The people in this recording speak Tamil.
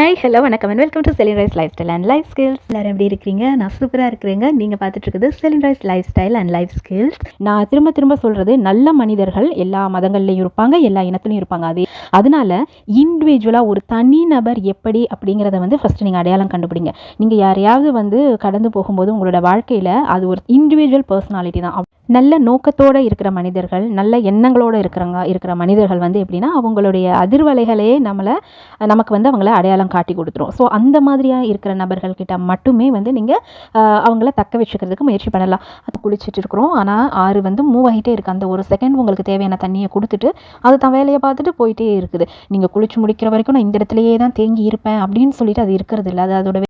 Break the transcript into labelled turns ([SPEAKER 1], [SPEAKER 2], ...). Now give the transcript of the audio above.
[SPEAKER 1] ஹாய் ஹலோ வணக்கம் and welcome to Celine Rice lifestyle and life skills. எல்லாரும் எப்படி இருக்கிறீங்க? நான் சூப்பராக இருக்கிறேங்க. நீங்கள் பார்த்துட்டு இருக்குது Celine Rice lifestyle and life skills. நான் திரும்ப சொல்கிறது, நல்ல மனிதர்கள் எல்லா மதங்கள்லையும் இருப்பாங்க, எல்லா இனத்துலையும் இருப்பாங்க. அதனால இண்டிவிஜுவலாக ஒரு தனி நபர் எப்படி அப்படிங்கிறத ஃபஸ்ட்டு நீங்கள் அடையாளம் கண்டுபிடிங்க. நீங்கள் யாரையாவது கடந்து போகும்போது உங்களோட வாழ்க்கையில் அது ஒரு இண்டிவிஜுவல் பர்சனாலிட்டி தான். நல்ல நோக்கத்தோடு இருக்கிற மனிதர்கள், நல்ல எண்ணங்களோடு இருக்கிற மனிதர்கள் எப்படின்னா, அவங்களுடைய அதிர்வலைகளே நமக்கு அவங்கள அடையாளம் காட்டி கொடுத்துரும். ஸோ அந்த மாதிரியாக இருக்கிற நபர்கள் கிட்ட மட்டுமே நீங்கள் அவங்கள தக்க வச்சுக்கிறதுக்கு முயற்சி பண்ணலாம். அது குளிச்சுட்டு இருக்கிறோம், ஆனால் ஆறு மூவ் ஆகிட்டே இருக்குது. அந்த ஒரு செகண்ட் உங்களுக்கு தேவையான தண்ணியை கொடுத்துட்டு அது தான் வேலையை பார்த்துட்டு போயிட்டே இருக்குது. நீங்கள் குளிச்சு முடிக்கிற வரைக்கும் நான் இந்த இடத்துலையே தான் தேங்கி இருப்பேன் அப்படின்னு சொல்லிட்டு அது இருக்கிறது இல்லை. அது அதோட